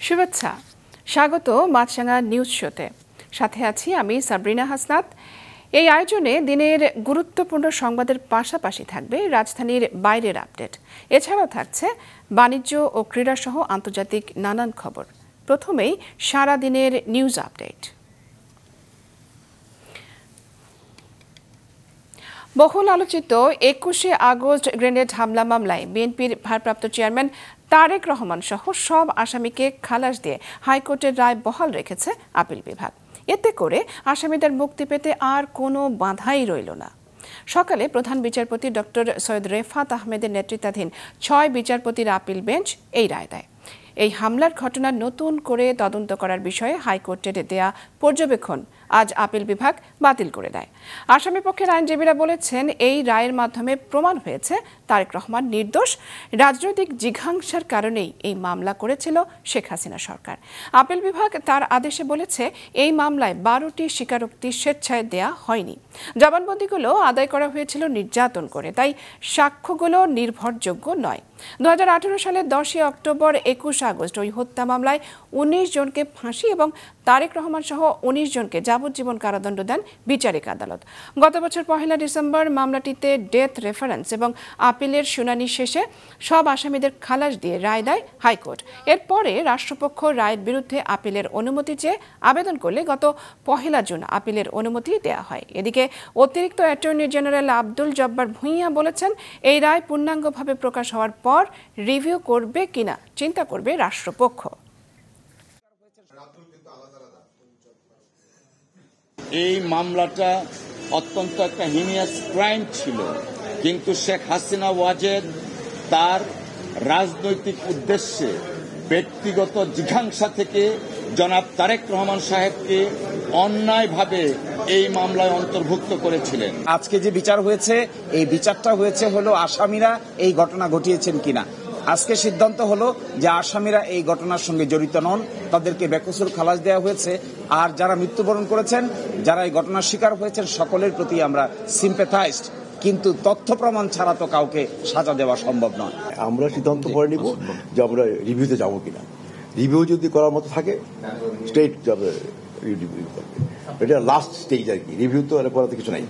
শুভেচ্ছা, স্বাগত মাছরাঙা নিউজ শোতে। সাথে আছি আমি সাবরিনা হাসনাত। এই আয়োজনে দিনের গুরুত্বপূর্ণ সংবাদের পাশাপাশি থাকবে রাজধানীর বাইরের আপডেট। এছাড়াও থাকছে বাণিজ্য ও ক্রীড়া সহ আন্তর্জাতিক নানান খবর। প্রথমেই সারা দিনের নিউজ আপডেট। বহুল আলোচিত ২১শে আগস্ট গ্রেনেড হামলা মামলায় বিএনপির ভারপ্রাপ্ত চেয়ারম্যান তারেক রহমান সহ সব আসামিকে খালাস দিয়ে হাইকোর্টের রায় বহাল রেখেছে আপিল বিভাগ। এতে করে আসামিদের মুক্তি পেতে আর কোনো বাধাই রইল না। সকালে প্রধান বিচারপতি ডক্টর সৈয়দ রেফাত আহমেদের নেতৃত্বাধীন ৬ বিচারপতির আপিল বেঞ্চ এই রায় দেয়। এই হামলার ঘটনা নতুন করে তদন্ত করার বিষয়ে হাইকোর্টের দেয়া পর্যবেক্ষণ আজ আপিল বিভাগ বাতিল করে দেয়। আসামিপক্ষের আইনজীবীরা বলেছেন, এই রায়ের মাধ্যমে প্রমাণ হয়েছে তারেক রহমান নির্দোষ। রাজনৈতিক জিঘাংসার কারণেই এই মামলা করেছিল শেখ হাসিনা সরকার। আপিল বিভাগ তার আদেশে বলেছে, এই মামলায় ১২টি স্বীকারোক্তি স্বেচ্ছায় দেয়া হয়নি। জবানবন্দিগুলো আদায় করা হয়েছিল নির্যাতন করে, তাই সাক্ষ্যগুলো নির্ভরযোগ্য নয়। ২০১৮ সালের ১০ই অক্টোবর ২১ আগস্ট ওই হত্যা মামলায় ১৯ জনকে ফাঁসি এবং তারেক রহমান সহ ১৯ জনকে যাবজ্জীবন কারাদণ্ড দেন বিচারিক আদালত। গত বছর ১ ডিসেম্বর মামলাটিতে ডেথ রেফারেন্স এবং আপিলের শুনানি শেষে সব আসামিদের খালাস দিয়ে রায় দেয় হাইকোর্ট। এরপরে রাষ্ট্রপক্ষ রায়ের বিরুদ্ধে আপিলের অনুমতি চেয়ে আবেদন করলে গত ১ জুন আপিলের অনুমতি দেওয়া হয়। এদিকে অতিরিক্ত অ্যাটর্নি জেনারেল আব্দুল জব্বার ভূঁইয়া বলেছেন, এই রায় পূর্ণাঙ্গভাবে প্রকাশ হওয়ার পর রিভিউ করবে কিনা চিন্তা করবে রাষ্ট্রপক্ষ। এই মামলাটা অত্যন্ত একটা হিনিয়াস ক্রাইম ছিল, কিন্তু শেখ হাসিনা ওয়াজেদ তার রাজনৈতিক উদ্দেশ্যে ব্যক্তিগত জিঘাংসা থেকে জনাব তারেক রহমান সাহেবকে অন্যায়ভাবে এই মামলায় অন্তর্ভুক্ত করেছিলেন। আজকে যে বিচার হয়েছে, এই বিচারটা হয়েছে হলো আসামিরা এই ঘটনা ঘটিয়েছেন কিনা। আজকে সিদ্ধান্ত হলো যে আসামিরা এই ঘটনার সঙ্গে জড়িত নন, তাদেরকে বেকসুর খালাস দেওয়া হয়েছে। আর যারা মৃত্যুবরণ করেছেন, যারা এই ঘটনার শিকার হয়েছেন, সকলের প্রতি আমরা সিম্প্যাথাইজড, কিন্তু তথ্য প্রমাণ ছাড়া তো কাউকে সাজা দেওয়া সম্ভব নয়। আমরা সিদ্ধান্ত করে নিব যে আমরা রিভিউতে যাব কিনা। রিভিউ যদি করার মতো থাকে স্টেট যাবে, রিভিউ করবে। এটা লাস্ট স্টেজ আর কি, রিভিউ তো করাতে কিছু নাই।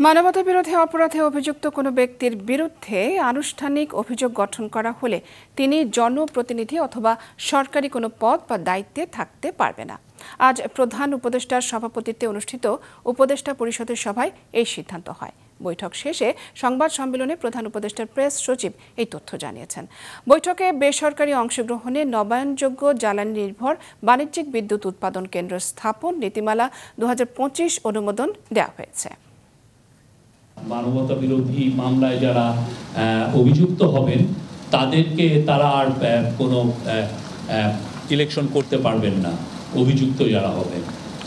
মানবতা বিরোধী অপরাধে অভিযুক্ত কোনো ব্যক্তির বিরুদ্ধে আনুষ্ঠানিক অভিযোগ গঠন করা হলে তিনি জনপ্রতিনিধি অথবা সরকারি কোনো পদ বা দায়িত্বে থাকতে পারবে না। আজ প্রধান উপদেষ্টার সভাপতিত্বে অনুষ্ঠিত উপদেষ্টা পরিষদের সভায় এই সিদ্ধান্ত হয়। বৈঠক শেষে সংবাদ সম্মেলনে প্রধান উপদেষ্টার প্রেস সচিব এই তথ্য জানিয়েছেন। বৈঠকে বেসরকারি অংশগ্রহণে নবায়নযোগ্য জ্বালানি নির্ভর বাণিজ্যিক বিদ্যুৎ উৎপাদন কেন্দ্র স্থাপন নীতিমালা ২০২৫ অনুমোদন দেওয়া হয়েছে। মানবতা বিরোধী মামলায় যারা অভিযুক্ত হবেন তাদেরকে তারা আর কোনো ইলেকশন করতে পারবেন না। অভিযুক্ত যারা হবেন,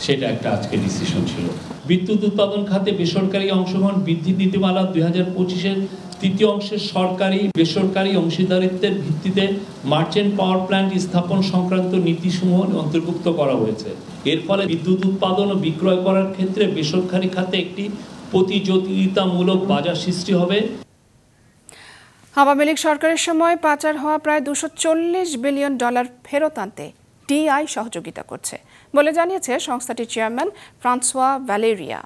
সেটা একটা আজকে ডিসিশন ছিল। বিদ্যুৎ উৎপাদন খাতে বেসরকারি অংশগ্রহণ বৃদ্ধি নীতিমালা ২০২৫-এর তৃতীয় অংশের সরকারি বেসরকারি অংশীদারিত্বের ভিত্তিতে মার্চেন্ট পাওয়ার প্ল্যান্ট স্থাপন সংক্রান্ত নীতিসমূহ অন্তর্ভুক্ত করা হয়েছে। এর ফলে বিদ্যুৎ উৎপাদন ও বিক্রয় করার ক্ষেত্রে বেসরকারি খাতে একটি প্রতিযোগিতামূলক বাজার সৃষ্টি হবে। আওয়ামী লীগ সরকারের সময় পাচার হওয়া প্রায় $240 বিলিয়ন ফেরত আনতে টিআই সহযোগিতা করছে বলে জানিয়েছে সংস্থাটির চেয়ারম্যান ফ্রান্সোয়া ভ্যালেরিয়া।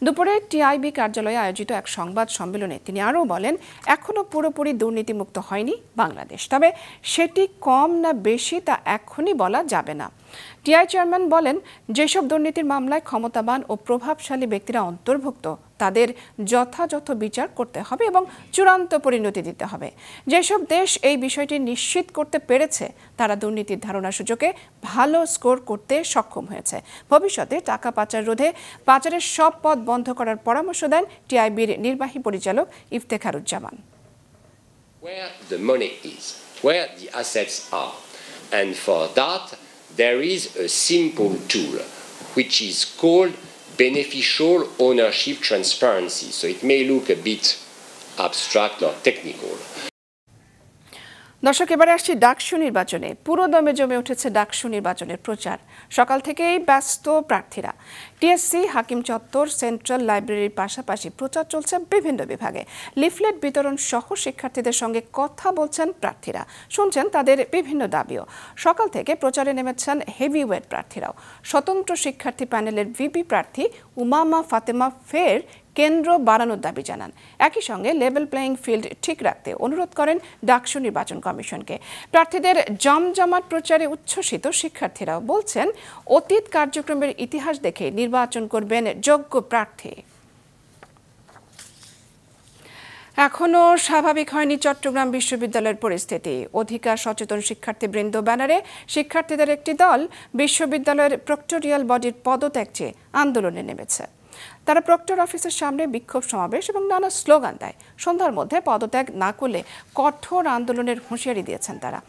দুপুরে টিআইবি কার্যালয়ে আয়োজিত এক সংবাদ সম্মেলনে তিনি আরও বলেন, এখনও পুরোপুরি দুর্নীতিমুক্ত হয়নি বাংলাদেশ, তবে সেটি কম না বেশি তা এখনই বলা যাবে না। টিআই চেয়ারম্যান বলেন, যেসব দুর্নীতির মামলায় ক্ষমতাবান ও প্রভাবশালী ব্যক্তিরা অন্তর্ভুক্ত তাদের যথাযথ বিচার করতে হবে এবং চূড়ান্ত পরিণতি দিতে হবে। যেসব দেশ এই বিষয়টি নিশ্চিত করতে পেরেছে তারা দুর্নীতির ধারণা সূচকে ভালো স্কোর করতে সক্ষম হয়েছে। ভবিষ্যতে টাকা পাচার রোধে পাচারের সব পথ বন্ধ করার পরামর্শ দেন টিআইবির নির্বাহী পরিচালক Iftekharuzzaman. Where the money is, where the assets are, and for that there is a simple tool which is called beneficial ownership transparency. So it may look a bit abstract or technical. দর্শক, এবারে আসছি ডাকসু নির্বাচনে। পুরো দমে জমে উঠেছে ডাকসু নির্বাচনের প্রচার। সকাল থেকেই ব্যস্ত প্রার্থীরা। টিএসসি, হাকিম চত্বর, সেন্ট্রাল লাইব্রেরির পাশাপাশি প্রচার চলছে বিভিন্ন বিভাগে। লিফলেট বিতরণ সহ শিক্ষার্থীদের সঙ্গে কথা বলছেন প্রার্থীরা, শুনছেন তাদের বিভিন্ন দাবিও। সকাল থেকে প্রচারে নেমেছেন হেভিওয়েট প্রার্থীরাও। স্বতন্ত্র শিক্ষার্থী প্যানেলের ভিপি প্রার্থী উমামা ফাতেমা ফের কেন্দ্র বাড়ানোর দাবি জানান। একই সঙ্গে লেভেল প্লেয়িং ফিল্ড ঠিক রাখতে অনুরোধ করেন ডাকসু নির্বাচন কমিশনকে। প্রার্থীদের জমজমাট প্রচারে উচ্ছ্বসিত শিক্ষার্থীরাও বলছেন, অতীত কার্যক্রমের ইতিহাস দেখে নির্বাচন করবেন যোগ্য প্রার্থী। এখনও স্বাভাবিক হয়নি চট্টগ্রাম বিশ্ববিদ্যালয়ের পরিস্থিতি। অধিকার সচেতন শিক্ষার্থীবৃন্দ ব্যানারে শিক্ষার্থীদের একটি দল বিশ্ববিদ্যালয়ের প্রক্টরিয়াল বডির পদত্যাগ চেয়ে আন্দোলনে নেমেছে। তারা প্রক্টর অফিসের সামনে বিক্ষোভ সমাবেশ এবং নানা স্লোগান দেয়। সন্ধ্যার মধ্যে পদত্যাগ না করলে কঠোর আন্দোলনের হুঁশিয়ারি দিয়েছেন তারা।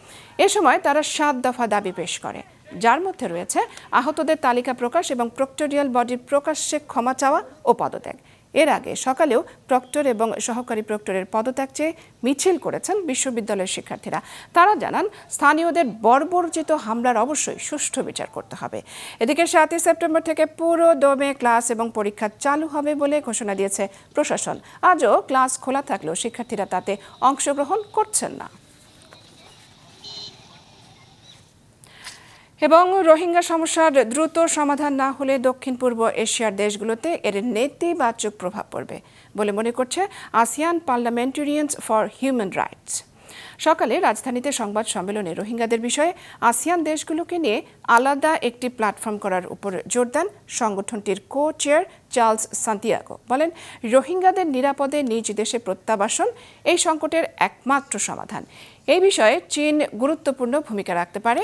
এ সময় তারা 7 দফা দাবি পেশ করে, যার মধ্যে রয়েছে আহতদের তালিকা প্রকাশ এবং প্রক্টরিয়াল বডির প্রকাশ্যে ক্ষমা চাওয়া ও পদত্যাগ। এর আগে সকালেও প্রক্টর এবং সহকারী প্রক্টরের পদত্যাগ চেয়ে মিছিল করেছেন বিশ্ববিদ্যালয়ের শিক্ষার্থীরা। তারা জানান, স্থানীয়দের বর্বরচিত হামলার অবশ্যই সুষ্ঠু বিচার করতে হবে। এদিকে 7 সেপ্টেম্বর থেকে পুরো দমে ক্লাস এবং পরীক্ষা চালু হবে বলে ঘোষণা দিয়েছে প্রশাসন। আজও ক্লাস খোলা থাকলেও শিক্ষার্থীরা তাতে অংশগ্রহণ করছেন না। এবং রোহিঙ্গা সমস্যার দ্রুত সমাধান না হলে দক্ষিণ পূর্ব এশিয়ার দেশগুলোতে এর নেতিবাচক প্রভাব পড়বে বলে মনে করছে আসিয়ান পার্লামেন্টারিয়ানস ফর হিউম্যান রাইটস। সকালে রাজধানীতে সংবাদ সম্মেলনে রোহিঙ্গাদের বিষয়ে আসিয়ান দেশগুলোকে নিয়ে আলাদা একটি প্ল্যাটফর্ম করার উপর জোর দেন সংগঠনটির কো-চেয়ার চার্লস সান্তিয়াগো। বলেন, রোহিঙ্গাদের নিরাপদে নিজ দেশে প্রত্যাবাসন এই সংকটের একমাত্র সমাধান। এই বিষয়ে চীন গুরুত্বপূর্ণ ভূমিকা রাখতে পারে।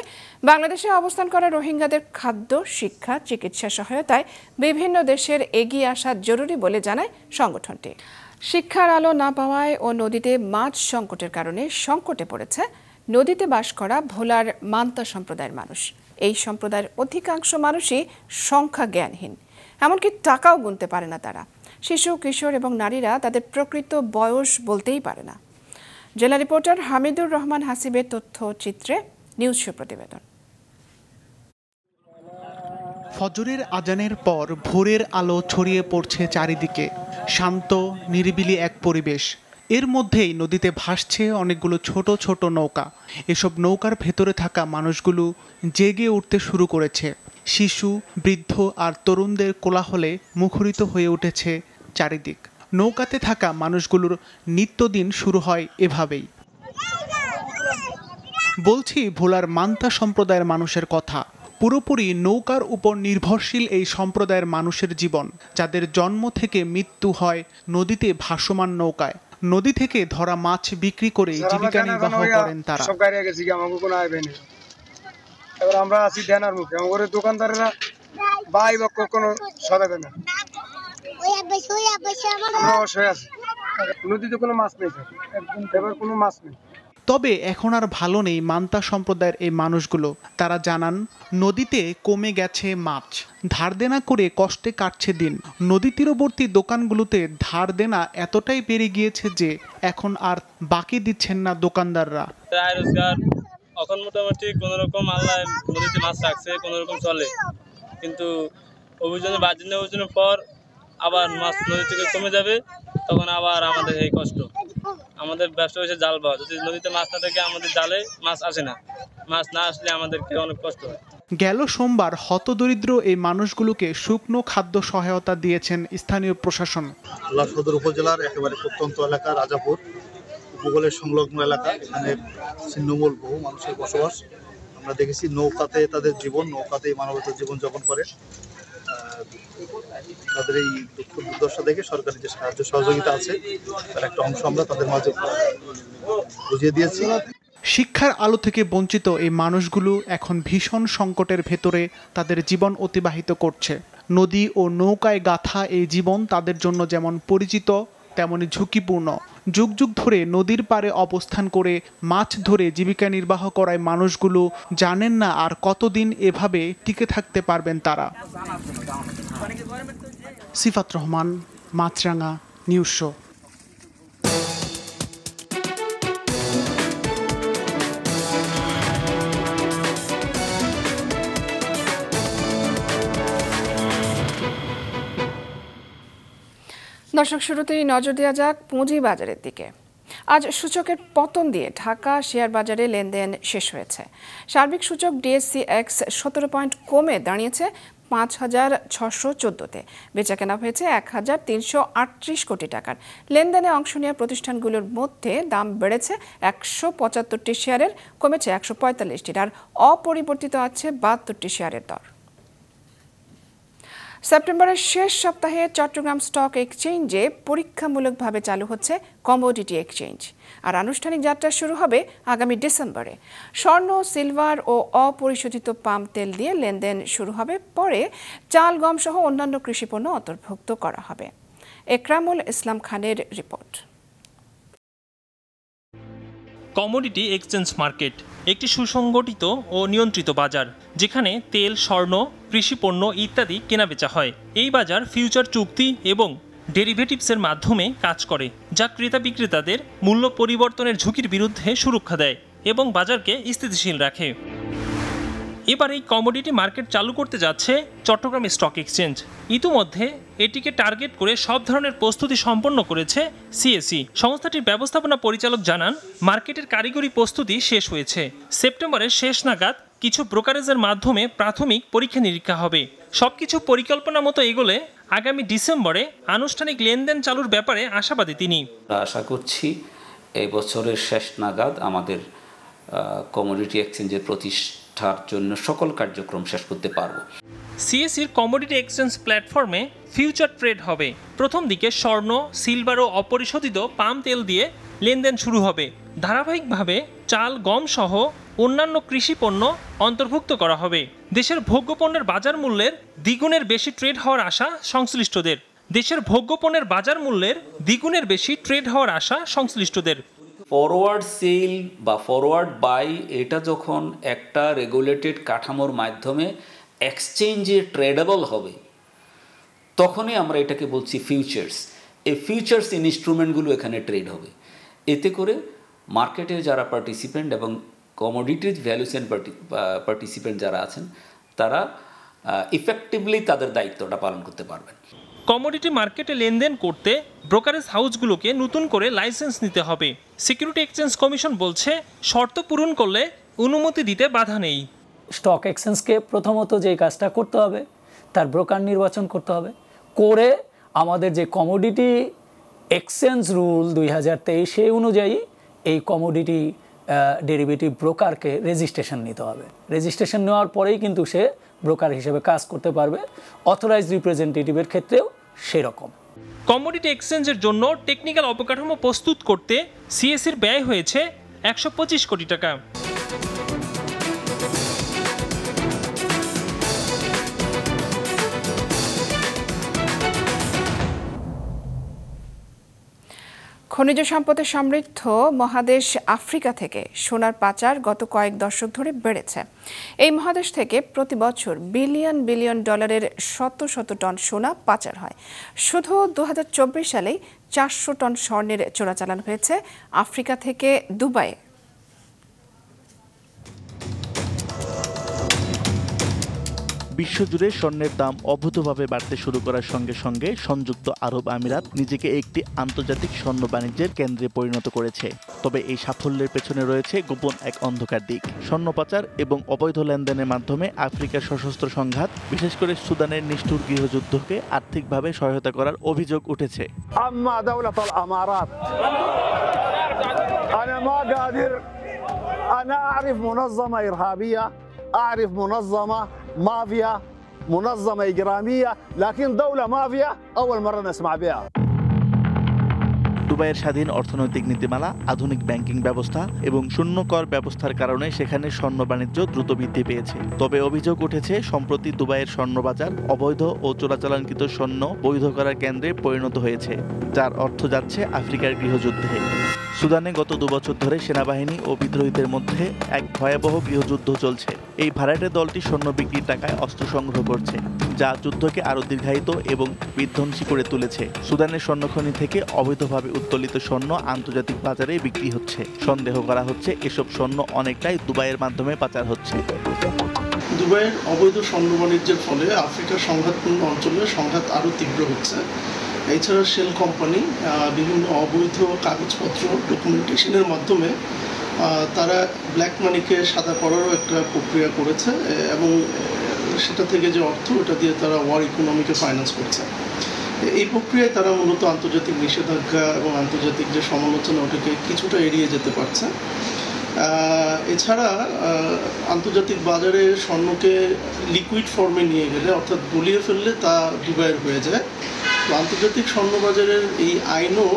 বাংলাদেশে অবস্থান করা রোহিঙ্গাদের খাদ্য, শিক্ষা, চিকিৎসা সহায়তায় বিভিন্ন দেশের এগিয়ে আসা জরুরি বলে জানায় সংগঠনটি। শিক্ষার আলো না পাওয়ায় ও নদীতে মাছ সংকটের কারণে সংকটে পড়েছে নদীতে বাস করা ভোলার মান্তা সম্প্রদায়ের মানুষ। এই সম্প্রদায়ের অধিকাংশ মানুষই সংখ্যা জ্ঞানহীন, এমনকি টাকাও গুনতে পারে না তারা। শিশু, কিশোর এবং নারীরা তাদের প্রকৃত বয়স বলতেই পারে না। জেলা রিপোর্টার হামিদুর রহমান হাসিবের তথ্যচিত্রে নিউজ শো প্রতিবেদন। ফজরের আজানের পর ভোরের আলো ছড়িয়ে পড়ছে চারিদিকে। শান্ত নিরিবিলি এক পরিবেশ। এর মধ্যেই নদীতে ভাসছে অনেকগুলো ছোট ছোট নৌকা। এসব নৌকার ভেতরে থাকা মানুষগুলো জেগে উঠতে শুরু করেছে। শিশু, বৃদ্ধ আর তরুণদের কোলাহলে মুখরিত হয়ে উঠেছে চারিদিক। নৌকাতে থাকা মানুষগুলোর নিত্যদিন শুরু হয় এভাবেই। বলছি ভোলার মান্তা সম্প্রদায়ের মানুষের কথা। পুরোপুরি নৌকার উপর নির্ভরশীল এই সম্প্রদায়ের মানুষের জীবন, যাদের জন্ম থেকে মৃত্যু হয় নদীতে ভাসমান নৌকায়। নদী থেকে ধরা মাছ বিক্রি করে জীবিকা নির্বাহ করেন তারা। আমরা আছি দেনার মুখে, আমাদের দোকানদারেরা বাই বা কোনো সদাবে না। নদীতে কোনো মাছ নেই, এবার কোনো মাছ নেই। তবে এখন আর ভালো নেই মান্তা সম্প্রদায়ের এই মানুষগুলো। তারা জানান, নদীতে কমে গেছে মাছ। ধার দেনা করে কষ্টে কাটছে দিন। নদী তীরবর্তী দোকানগুলোতে ধার দেনা এতটাই বেড়ে গিয়েছে যে এখন আর বাকি দিচ্ছেন না দোকানদাররা। আয় রোজগার এখন মোটামুটি কোনোরকম আল্লাহ নদীতে মাছ রাখছে, কোনোরকম চলে, কিন্তু অভিযানে বাজি নেওয়ার জন্য পর আবার মাছ নদী থেকে কমে যাবে, তখন আবার আমাদের এই কষ্ট। আমাদের ব্যবসা হয়েছে জাল পাওয়া। যদি নদীতে মাছ না থাকে আমাদের জালে মাছ আসে না, মাছ না আসলে আমাদেরকে অনেক কষ্ট হয়। গেল সোমবার হতদরিদ্র এই মানুষগুলোকে শুকনো খাদ্য সহায়তা দিয়েছেন স্থানীয় প্রশাসন। সদর উপজেলার একেবারে প্রত্যন্ত এলাকা রাজাপুর উপকূলের সংলগ্ন এলাকা, এখানে ছিন্নমূল বহু মানুষের বসবাস। আমরা দেখেছি নৌকাতে তাদের জীবন, নৌকাতেই মানবতার জীবনযাপন করে। তাদের এই দুঃখ দুর্দশা দেখে সরকারি যে সাহায্য সহযোগিতা আছে তার একটা অংশ আমরা তাদের মাঝে বুঝিয়ে দিয়েছি। শিক্ষার আলো থেকে বঞ্চিত এই মানুষগুলো এখন ভীষণ সংকটের ভেতরে তাদের জীবন অতিবাহিত করছে। নদী ও নৌকায় গাথা এই জীবন তাদের জন্য যেমন পরিচিত তেমনি ঝুঁকিপূর্ণ। যুগ যুগ ধরে নদীর পাড়ে অবস্থান করে মাছ ধরে জীবিকা নির্বাহ করায় মানুষগুলো জানেন না আর কতদিন এভাবে টিকে থাকতে পারবেন তারা। সিফাত রহমান, মাছরাঙা, নিউজ শো। দর্শক, শুরুতেই নজর দেওয়া যাক পুঁজি বাজারের দিকে। আজ সূচকের পতন দিয়ে ঢাকা শেয়ার বাজারে লেনদেন শেষ হয়েছে। সার্বিক সূচক DSCX 17 পয়েন্ট কমে দাঁড়িয়েছে 5,614-তে। বেচাকেনা হয়েছে 1,338 কোটি টাকার। লেনদেনে অংশ নেওয়া প্রতিষ্ঠানগুলোর মধ্যে দাম বেড়েছে 175টি শেয়ারের, কমেছে 145টির, আর অপরিবর্তিত আছে 72টি শেয়ারের দর। সেপ্টেম্বরের শেষ সপ্তাহে চট্টগ্রাম স্টক এক্সচেঞ্জে পরীক্ষামূলকভাবে চালু হচ্ছে কমোডিটি এক্সচেঞ্জ, আর আনুষ্ঠানিক যাত্রা শুরু হবে আগামী ডিসেম্বরে। স্বর্ণ, সিলভার ও অপরিশোধিত পাম তেল দিয়ে লেনদেন শুরু হবে, পরে চাল, গম সহ অন্যান্য কৃষিপণ্য অন্তর্ভুক্ত করা হবে। একরামুল ইসলাম খানের রিপোর্ট। কমোডিটি এক্সচেঞ্জ মার্কেট একটি সুসংগঠিত ও নিয়ন্ত্রিত বাজার, যেখানে তেল, স্বর্ণ, কৃষিপণ্য ইত্যাদি কেনাবেচা হয়। এই বাজার ফিউচার চুক্তি এবং ডেরিভেটিভসের মাধ্যমে কাজ করে, যা ক্রেতা বিক্রেতাদের মূল্য পরিবর্তনের ঝুঁকির বিরুদ্ধে সুরক্ষা দেয় এবং বাজারকে স্থিতিশীল রাখে। এবার এই কমোডিটি মার্কেট চালু করতে যাচ্ছে চট্টগ্রাম স্টক এক্সচেঞ্জ। ইতিমধ্যে এটিকে টার্গেট করে সব ধরনের প্রস্তুতি সম্পন্ন করেছে সিএসই। সংস্থাটির ব্যবস্থাপনা পরিচালক জানান, মার্কেটের কারিগরি প্রস্তুতি শেষ হয়েছে। সেপ্টেম্বরের শেষ নাগাদ কিছু ব্রোকারেজের মাধ্যমে প্রাথমিক পরীক্ষা নিরীক্ষা হবে। সবকিছু পরিকল্পনা মতো এগোলে আগামী ডিসেম্বরে আনুষ্ঠানিক লেনদেন চালুর ব্যাপারে আশাবাদী তিনি। আশা করছি এই বছরের শেষ নাগাদ আমাদের কমোডিটি এক্সচেঞ্জের প্রতিষ্ঠার জন্য সকল কার্যক্রম শেষ করতে পারব। সিএসির কমোডিটি এক্সচেঞ্জ প্ল্যাটফর্মে ফিউচার ট্রেড হবে। প্রথম দিকে স্বর্ণ, সিলভার ও অপরিশোধিত পাম তেল দিয়ে লেনদেন শুরু হবে। ধারাবাহিকভাবে চাল, গম সহ অন্যান্য কৃষি পণ্য অন্তর্ভুক্ত করা হবে। দেশের ভোগ্যপণ্যের বাজার মূল্যের দ্বিগুণের বেশি ট্রেড হওয়ার আশা সংশ্লিষ্টদের। ফরওয়ার্ড সেল বা ফরওয়ার্ড বাই, এটা যখন একটা রেগুলেটেড কাঠামোর মাধ্যমে এক্সচেঞ্জে ট্রেডেবল হবে, তখনই আমরা এটাকে বলছি ফিউচার্স। এই ফিউচার্স ইনস্ট্রুমেন্টগুলো এখানে ট্রেড হবে। এতে করে মার্কেটের যারা পার্টিসিপেন্ট এবং কমোডিটিজ ভ্যালু চেইন পার্টিসিপেন্ট যারা আছেন, তারা ইফেক্টিভলি তাদের দায়িত্বটা পালন করতে পারবেন। কমোডিটি মার্কেটে লেনদেন করতে ব্রোকারেজ হাউসগুলোকে নতুন করে লাইসেন্স নিতে হবে। সিকিউরিটি এক্সচেঞ্জ কমিশন বলছে, শর্ত পূরণ করলে অনুমতি দিতে বাধা নেই। স্টক এক্সচেঞ্জকে প্রথমত যে কাজটা করতে হবে, তার ব্রোকার নির্বাচন করতে হবে, করে আমাদের যে কমোডিটি এক্সচেঞ্জ রুল 2023 সেই অনুযায়ী এই কমোডিটি ডেরিভেটিভ ব্রোকারকে রেজিস্ট্রেশন নিতে হবে। রেজিস্ট্রেশন নেওয়ার পরেই কিন্তু সে ব্রোকার হিসেবে কাজ করতে পারবে। অথরাইজড রিপ্রেজেন্টেটিভের ক্ষেত্রেও সেরকম। কমোডিটি এক্সচেঞ্জের জন্য টেকনিক্যাল অবকাঠামো প্রস্তুত করতে সিএসির ব্যয় হয়েছে 125 কোটি টাকা। খনিজ সম্পদে সমৃদ্ধ মহাদেশ আফ্রিকা থেকে সোনার পাচার গত কয়েক দশক ধরে বেড়েছে। এই মহাদেশ থেকে প্রতি বছর বিলিয়ন বিলিয়ন ডলারের শত শত টন সোনা পাচার হয়। শুধু 2024 সালেই 400 টন স্বর্ণের চোরাচালান হয়েছে আফ্রিকা থেকে দুবাইয়ে। বিশ্বজুড়ে স্বর্ণের দাম অভূতভাবে বাড়তে শুরু করার সঙ্গে সঙ্গে সংযুক্ত আরব আমিরাত নিজেকে একটি আন্তর্জাতিক স্বর্ণ বাণিজ্যের কেন্দ্রে পরিণত করেছে। তবে এই সাফল্যের পেছনে রয়েছে গোপন এক অন্ধকার দিক। স্বর্ণ পাচার এবং অবৈধ লেনদেনের মাধ্যমে আফ্রিকার সশস্ত্র সংঘাত, বিশেষ করে সুদানের নিষ্ঠুর গৃহযুদ্ধকে আর্থিকভাবে সহায়তা করার অভিযোগ উঠেছে। أعرف منظمة مافيا منظمة إجرامية لكن دولة مافيا أول مرة نسمع بها। দুবাইয়ের স্বাধীন অর্থনৈতিক নীতিমালা, আধুনিক ব্যাংকিং ব্যবস্থা এবং শূন্য কর ব্যবস্থার কারণে সেখানে স্বর্ণ বাণিজ্য দ্রুত বৃদ্ধি পেয়েছে। তবে অভিযোগ উঠেছে, সম্প্রতি দুবাইয়ের স্বর্ণবাজার অবৈধ ও চোরাচালানকৃত স্বর্ণ বৈধ করার কেন্দ্রে পরিণত হয়েছে, যার অর্থ যাচ্ছে আফ্রিকার গৃহযুদ্ধে। সুদানে গত 2 বছর ধরে সেনাবাহিনী ও বিদ্রোহীদের মধ্যে এক ভয়াবহ গৃহযুদ্ধ চলছে। এই ভাড়াটে দলটি স্বর্ণ বিক্রির টাকায় অস্ত্র সংগ্রহ করছে, যা যুদ্ধকে আরও দীর্ঘায়িত এবং বিধ্বংসী করে তুলেছে। সুদানের স্বর্ণখনি থেকে অবৈধভাবে উত্তোলিত স্বর্ণ আন্তর্জাতিক বাজারে বিক্রি হচ্ছে। সন্দেহ করা হচ্ছে এসব স্বর্ণ অনেকটাই দুবাইয়ের মাধ্যমে পাচার হচ্ছে। দুবাইয়ের অবৈধ স্বর্ণ বাণিজ্যের ফলে আফ্রিকার সংঘাতপূর্ণ অঞ্চলে সংঘাত আরও তীব্র হচ্ছে। এছাড়া শেল কোম্পানি বিভিন্ন অবৈধ কাগজপত্র ডকুমেন্টেশনের মাধ্যমে তারা ব্ল্যাক মানিকে সাদা করারও একটা প্রক্রিয়া করেছে এবং সেটা থেকে যে অর্থ ওটা দিয়ে তারা ওয়ার ইকোনমিকে ফাইন্যান্স করছে। এই প্রক্রিয়ায় তারা মূলত আন্তর্জাতিক নিষেধাজ্ঞা এবং আন্তর্জাতিক যে সমালোচনা ওটাকে কিছুটা এড়িয়ে যেতে পারছে। এছাড়া আন্তর্জাতিক বাজারে স্বর্ণকে লিকুইড ফর্মে নিয়ে গেলে অর্থাৎ গলিয়ে ফেললে তা দুবাইয়ের হয়ে যায়। তো আন্তর্জাতিক স্বর্ণ বাজারের এই আইনও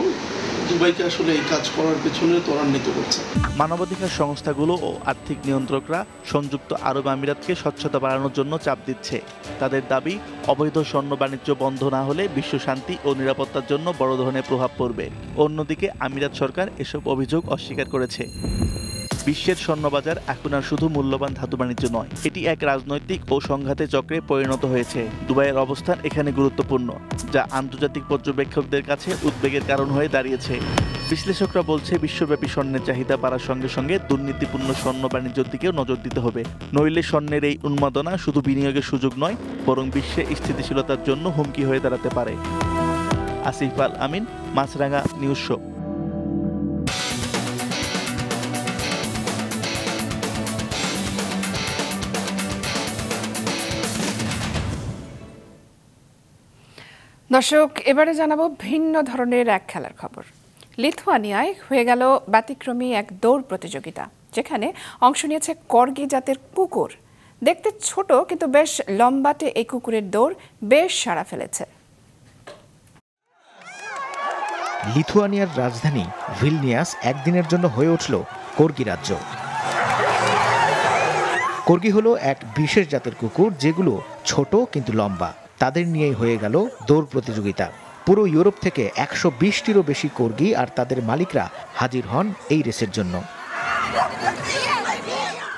দুবাইকে আসলে এই কাজ করার পেছনে ত্বরান্বিত করছে। মানবাধিকার সংস্থাগুলো ও আর্থিক নিয়ন্ত্রকরা সংযুক্ত আরব আমিরাতকে স্বচ্ছতা বাড়ানোর জন্য চাপ দিচ্ছে। তাদের দাবি, অবৈধ স্বর্ণ বাণিজ্য বন্ধ না হলে বিশ্ব শান্তি ও নিরাপত্তার জন্য বড় ধরনের প্রভাব পড়বে। অন্যদিকে আমিরাত সরকার এসব অভিযোগ অস্বীকার করেছে। বিশ্বের স্বর্ণবাজার এখন আর শুধু মূল্যবান ধাতু বাণিজ্য নয়, এটি এক রাজনৈতিক ও সংঘাতের চক্রে পরিণত হয়েছে। দুবাইয়ের অবস্থান এখানে গুরুত্বপূর্ণ, যা আন্তর্জাতিক পর্যবেক্ষকদের কাছে উদ্বেগের কারণ হয়ে দাঁড়িয়েছে। বিশ্লেষকরা বলছে, বিশ্বব্যাপী স্বর্ণের চাহিদা বাড়ার সঙ্গে সঙ্গে দুর্নীতিপূর্ণ স্বর্ণ বাণিজ্যের দিকেও নজর দিতে হবে। নইলে স্বর্ণের এই উন্মাদনা শুধু বিনিয়োগের সুযোগ নয়, বরং বিশ্বে স্থিতিশীলতার জন্য হুমকি হয়ে দাঁড়াতে পারে। আসিফ আল আমিন, মাছরাঙা নিউজ শো। দর্শক, এবারে জানাবো ভিন্ন ধরনের এক খেলার খবর। লিথুয়ানিয়ায় হয়ে গেল ব্যতিক্রমী এক দৌড় প্রতিযোগিতা, যেখানে অংশ নিয়েছে কর্গি জাতের কুকুর। দেখতে ছোট কিন্তু বেশ লম্বাটে এই কুকুরের দৌড় বেশ সাড়া ফেলেছে। লিথুয়ানিয়ার রাজধানী ভিলনিয়াস একদিনের জন্য হয়ে উঠল কর্গি রাজ্য। কর্গি হলো এক বিশেষ জাতের কুকুর, যেগুলো ছোট কিন্তু লম্বা। তাদের নিয়েই হয়ে গেল দৌড় প্রতিযোগিতা। পুরো ইউরোপ থেকে 120টিরও বেশি কর্গি আর তাদের মালিকরা হাজির হন এই রেসের জন্য।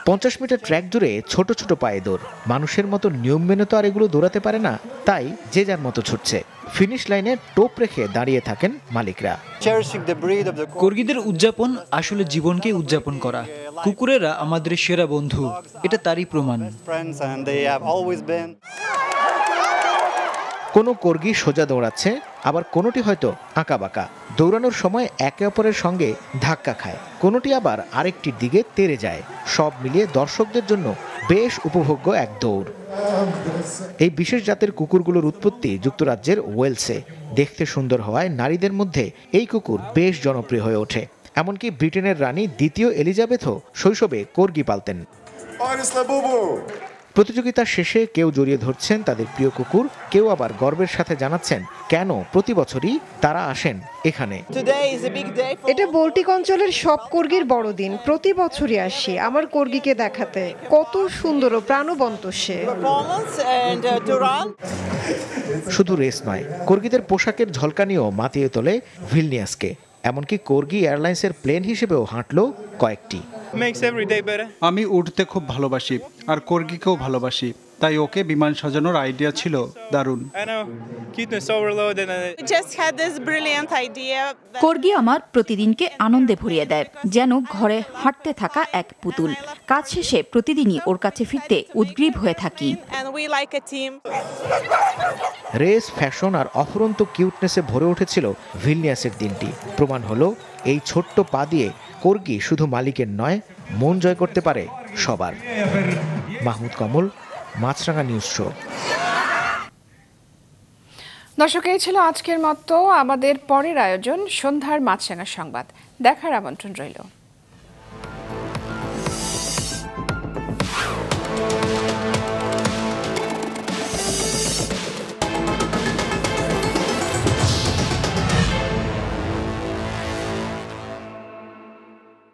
50 মিটার ট্র্যাক জুড়ে ছোট ছোট পায়ে দৌড়। মানুষের মতো নিয়ম মেনে তো আর এগুলো দৌড়াতে পারে না, তাই যে যার মতো ছুটছে। ফিনিশ লাইনে টোপ রেখে দাঁড়িয়ে থাকেন মালিকরা। কর্গিদের উদযাপন আসলে জীবনকে উদযাপন করা। কুকুরেরা আমাদের সেরা বন্ধু, এটা তারই প্রমাণ। কোনো কর্গি সোজা দৌড়াচ্ছে, আবার কোনোটি হয়তো আঁকাবাঁকা। দৌড়ানোর সময় একে অপরের সঙ্গে ধাক্কা খায়, কোনোটি আবার আরেকটির দিকে তেড়ে যায়। সব মিলিয়ে দর্শকদের জন্য বেশ উপভোগ্য এক দৌড়। এই বিশেষ জাতের কুকুরগুলোর উৎপত্তি যুক্তরাজ্যের ওয়েলসে। দেখতে সুন্দর হওয়ায় নারীদের মধ্যে এই কুকুর বেশ জনপ্রিয় হয়ে ওঠে। এমনকি ব্রিটেনের রানী দ্বিতীয় এলিজাবেথও শৈশবে কর্গি পালতেন। প্রতিযোগিতা শেষে কেউ জড়িয়ে ধরছেন তাদের প্রিয় কুকুর, কেউ আবার গর্বের সাথে জানাচ্ছেন কেন প্রতি বছরই তারা আসেন এখানে। এটা বল্টিক অঞ্চলের সব কর্গির বড়দিন। প্রতি বছরই আসি আমার কর্গিকে দেখাতে। কত সুন্দর ও প্রাণবন্ত সে। শুধু রেস নয়, কর্গিদের পোশাকের ঝলকানিও মাতিয়ে তোলে ভিলনিয়াসকে। এমনকি কর্গি এয়ারলাইন্সের প্লেন হিসেবেও হাঁটলো কয়েকটি। আমি উঠতে খুব ভালোবাসি আর কর্গিকেও ভালোবাসি, তাই ওকে বিমান সাজানোর আইডিয়া ছিল দারুণ। কর্গি আমার প্রতিদিনকে আনন্দে ভরিয়ে দেয়, যেন ঘরে হাঁটতে থাকা এক পুতুল। কাজ শেষে প্রতিদিনই ওর কাছে ফিরতে উদ্গ্রীব হয়ে থাকি। রেস, ফ্যাশন আর অফুরন্ত কিউটনেসে ভরে উঠেছিল ভিলনিয়াসের দিনটি। প্রমাণ হলো এই ছোট্ট পা দিয়ে কর্গি শুধু মালিকের নয়, মন জয় করতে পারে সবার। মাহমুদ কমল, মাছরাঙা নিউজ শো। দর্শক, এই ছিল আজকের মতো। আমাদের পরের আয়োজন সন্ধ্যার মাছরাঙা সংবাদ দেখার আমন্ত্রণ রইল।